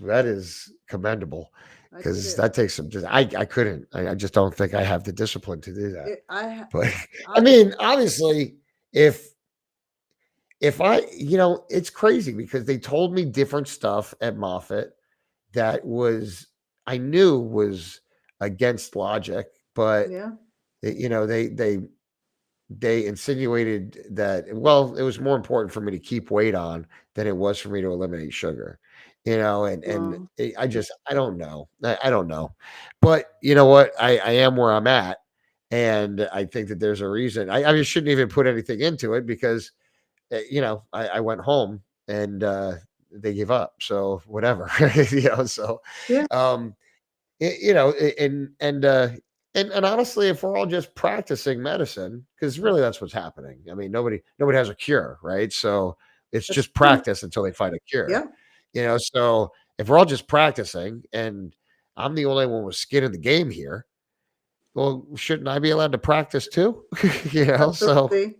that is commendable I did because it. that takes some just I couldn't. I just don't think I have the discipline to do that. it I But I I mean, obviously, if it's crazy because they told me different stuff at Moffat that I knew was against logic, but yeah. they insinuated that, well, it was more important for me to keep weight on than it was for me to eliminate sugar, and Well, I don't know. I don't know. But you know what? I am where I'm at. And I think that there's a reason. I just shouldn't even put anything into it because, I went home and they gave up. So whatever, so, yeah, um, and honestly, if we're all just practicing medicine, because really that's what's happening. I mean, nobody has a cure, right? So it's that's just true. practice until they find a cure. Yeah, So if we're all just practicing, and I'm the only one with skin in the game here, well, shouldn't I be allowed to practice too? So absolutely.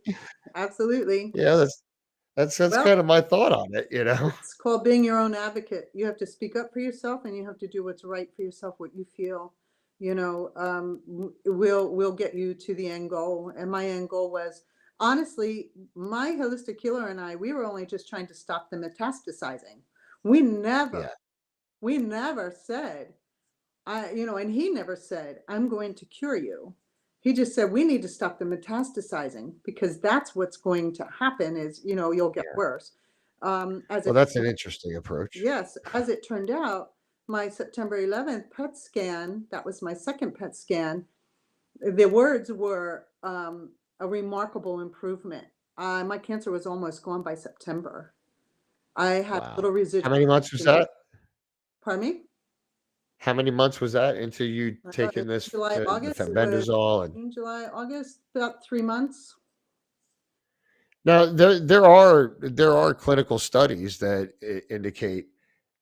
Absolutely. yeah, that's Well, kind of my thought on it. it's called being your own advocate. You have to speak up for yourself and you have to do what's right for yourself, what you feel, will get you to the end goal. And my end goal was honestly, my holistic healer and I, we were only just trying to stop the metastasizing. We Yeah, never, we never said, and he never said, I'm going to cure you. He just said, we need to stop the metastasizing because that's what's going to happen is, you'll get yeah. worse. As Well, it, that's an interesting approach. yes, as it turned out, my September 11th PET scan, that was my second PET scan. The words were a remarkable improvement. My cancer was almost gone by September. I had Wow. little How residual. many months was that? Pardon me? How many months was that into you In taking July, the August, it was fenbendazole? And June, July, August, about 3 months. now there are clinical studies that indicate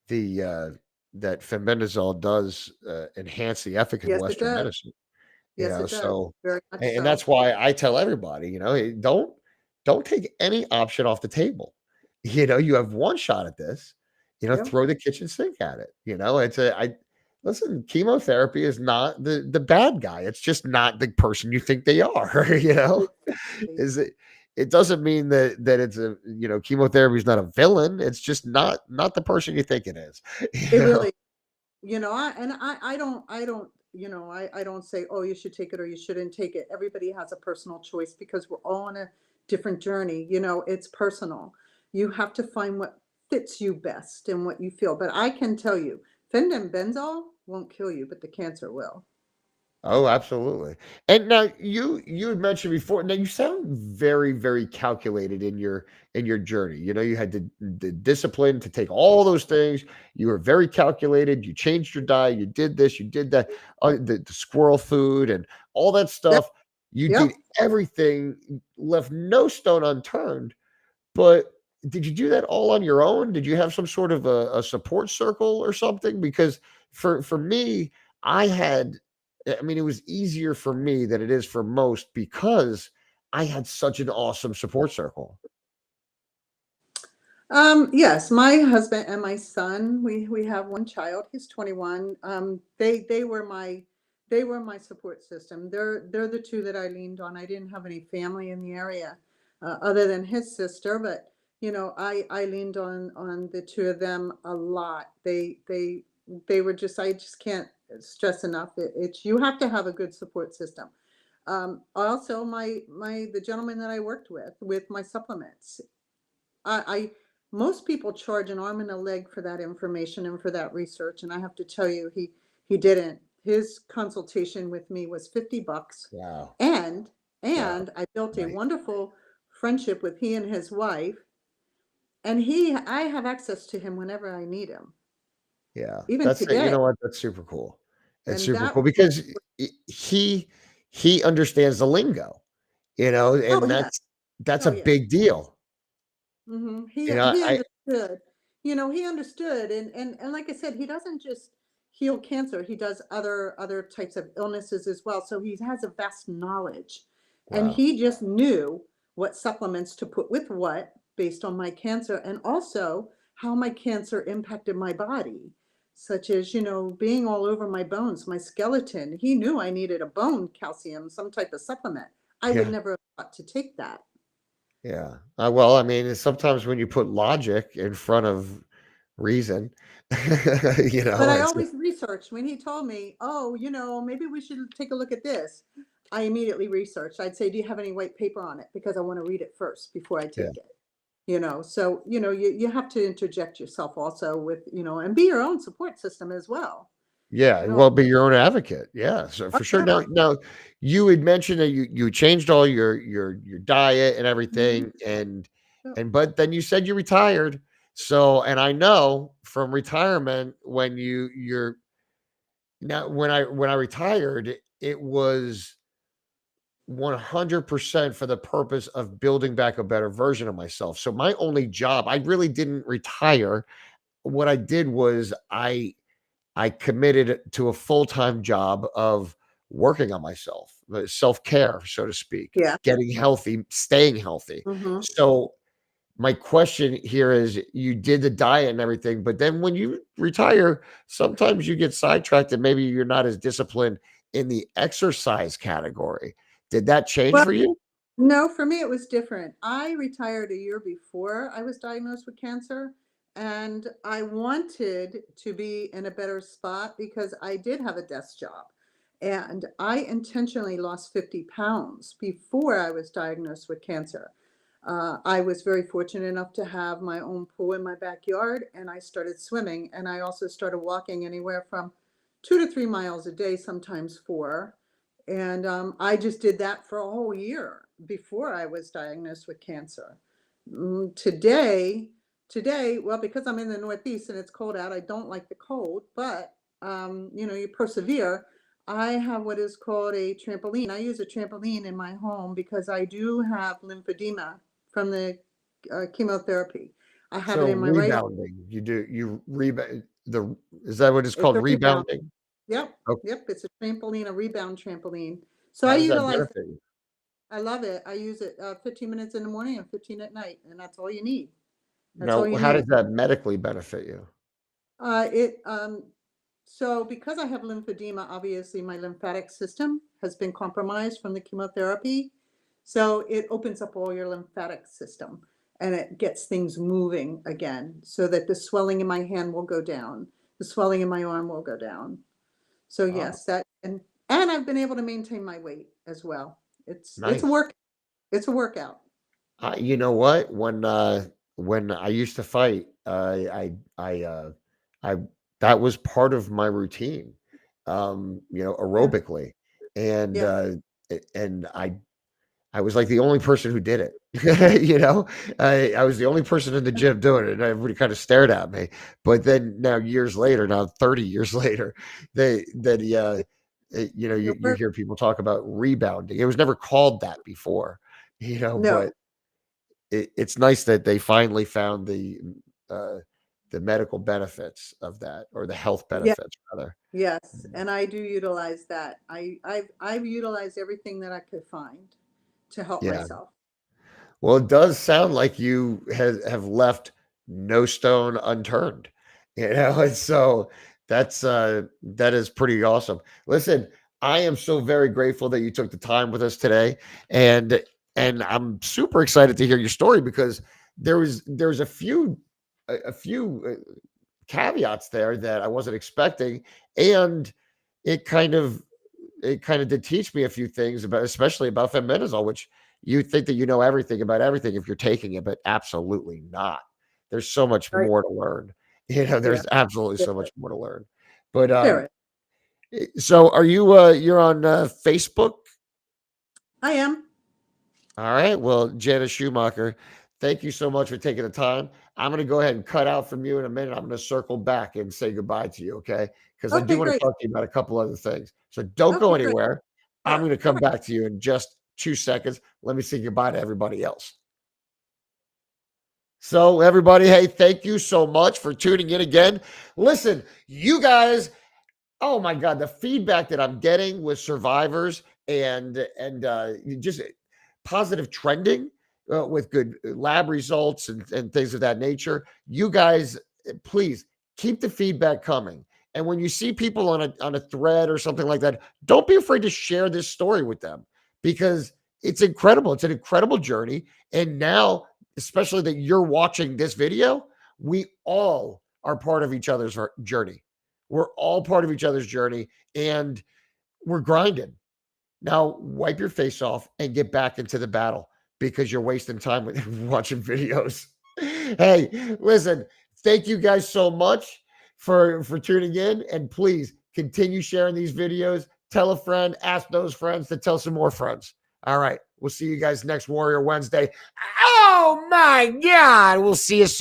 the that fenbendazole does enhance the efficacy of Yes, it Western does. medicine. Yes, it does. So Very much and so. that's why I tell everybody, don't take any option off the table. You have one shot at this. Yep. Throw the kitchen sink at it. It's a I listen. Chemotherapy is not the bad guy. It's just not the person you think they are. Exactly. Is it? It doesn't mean that it's chemotherapy is not a villain. It's just not the person you think it is. It You know. really, I don't say, oh, you should take it or you shouldn't take it. Everybody has a personal choice because we're all on a different journey. It's personal. You have to find what fits you best and what you feel. But I can tell you, fenbendazole won't kill you, but the cancer will. Oh, absolutely. And now you had mentioned before. Now you sound very, very calculated in your journey. You had the discipline to take all those things. You were very calculated. You changed your diet. You did this. You did that. The squirrel food and all that Yep. stuff. You Yep. did everything. Left no stone unturned. But did you do that all on your own? Did you have some sort of a support circle or something? Because for me, I had I mean, it was easier for me than it is for most because I had such an awesome support circle. Yes, my husband and my son, we have one child. He's 21. They were my support system. They're the two that I leaned on. I didn't have any family in the area other than his sister, but I leaned on the two of them a lot. They were just, I just can't stress enough. It's, you have to have a good support system. Also, the gentleman that I worked with my supplements. I most people charge an arm and a leg for that information and for that research, and I have to tell you, he didn't. His consultation with me was $50, Wow. and Wow. I built a Right. wonderful friendship with he and his wife, and I have access to him whenever I need him, Yeah. even That's it. You today, know what? That's super cool. It's and super that cool was because he he understands the lingo, oh and yeah, that's oh a yeah. big deal. Mhm. You know, He I understood. He understood, and like I said, he doesn't just heal cancer. He does other types of illnesses as well. So he has a vast knowledge, and wow. he just knew what supplements to put with what based on my cancer, and also how my cancer impacted my body, such as being all over my bones, my skeleton. He knew I needed a bone calcium, some type of supplement. I would Yeah. never have thought to take that. Yeah. Well, I mean, sometimes when you put logic in front of reason, But I it's always researched when he told me, "Oh, maybe we should take a look at this." I immediately researched. I'd say, "Do you have any white paper on it?" Because I want to read it first before I yeah. take it. So, you have to interject yourself also with, and be your own support system as well. Yeah, You know, well, be your own advocate. Yeah, so oh for sure. yeah. Now, you had mentioned that you changed all your diet and Mhm. everything, Yep. and but then you said you retired. So, and I know from retirement when you're now when I retired, it was 100% for the purpose of building back a better version of myself. So my only job, I really didn't retire. What I did was I committed to a full-time job of working on myself, self-care, so to speak, Yeah. getting healthy, staying healthy. Mhm. So my question here is you did the diet and everything, but then when you retire, sometimes you get sidetracked and maybe you're not as disciplined in the exercise category. Did that change Well, for you? no, for me, it was different. I retired a year before I was diagnosed with cancer, and I wanted to be in a better spot because I did have a desk job. And I intentionally lost 50 pounds before I was diagnosed with cancer. I was very fortunate enough to have my own pool in my backyard, and I started swimming. And I also started walking anywhere from 2 to 3 miles a day, sometimes four. And I just did that for a whole year before I was diagnosed with cancer. Today, well, because I'm in the Northeast and it's cold out, I don't like the cold, but you persevere. I have what is called a trampoline. I use a trampoline in my home because I do have lymphedema from the chemotherapy. I have it So in my right arm. rebounding, you rebound the is that what it's It's called? a rebound. Rebounding? Yep, Oh, yep. It's a trampoline, a rebound trampoline. So I how does that utilize benefit you? I love it. I use it 15 minutes in the morning and 15 at night, and that's all you need. That's all Now, you how need. does that medically benefit you? It So because I have lymphedema, obviously my lymphatic system has been compromised from the chemotherapy. So it opens up all your lymphatic system and it gets things moving again so that the swelling in my hand will go down. The swelling in my arm will go down. So Oh, yes, that and I've been able to maintain my weight as well. It's a nice. work it's a workout. You know what? When I used to fight, I that was part of my routine, Yeah. aerobically, and Yeah. uh, and I was like the only person who did it. I was the only person in the gym doing it, and everybody kind of stared at me. But then now, years later, now 30 years later, you We're hear people talk about rebounding. It was never called that before, no. but it's nice that they finally found uh, the medical benefits of that, or the health Yeah. benefits rather. Yes, and I do utilize that. I've utilized everything that I could find to help Yeah. myself. Well, it does sound like you have left no stone unturned, and so that is pretty awesome. Listen, I am so very grateful that you took the time with us today, and I'm super excited to hear your story because there's a few caveats there that I wasn't expecting, and it kind of it kind of did teach me a few things about, especially about fenbendazole, which you think that you know everything about everything if you're taking it, but absolutely not. There's so much Right. more to learn. Yeah. There's absolutely so There much more to learn. But there is. so are you you're on Facebook? I am. All right. Well, Janice Schumacher, thank you so much for taking the time. I'm going to go ahead and cut out from you in a minute. I'm going to circle back and say goodbye to you, okay? Because I do Okay, want to great. talk to you about a couple other things. So don't go Okay, great. anywhere. I'm Sure. going to come back to you in just 2 seconds. Let me say goodbye to everybody else. So, everybody, hey, thank you so much for tuning in again. Listen, you guys, oh my God, the feedback that I'm getting with survivors and just positive trending with good lab results and things of that nature. You guys, please keep the feedback coming. And when you see people on a thread or something like that, don't be afraid to share this story with them because it's incredible. It's an incredible journey. And now, especially that you're watching this video, we all are part of each other's journey. We're all part of each other's journey and we're grinding. Now, wipe your face off and get back into the battle because you're wasting time with watching videos. Hey, listen, thank you guys so much for tuning in and please continue sharing these videos. Tell a friend, ask those friends to tell some more friends. All right, we'll see you guys next Warrior Wednesday. Oh my God, we'll see you soon.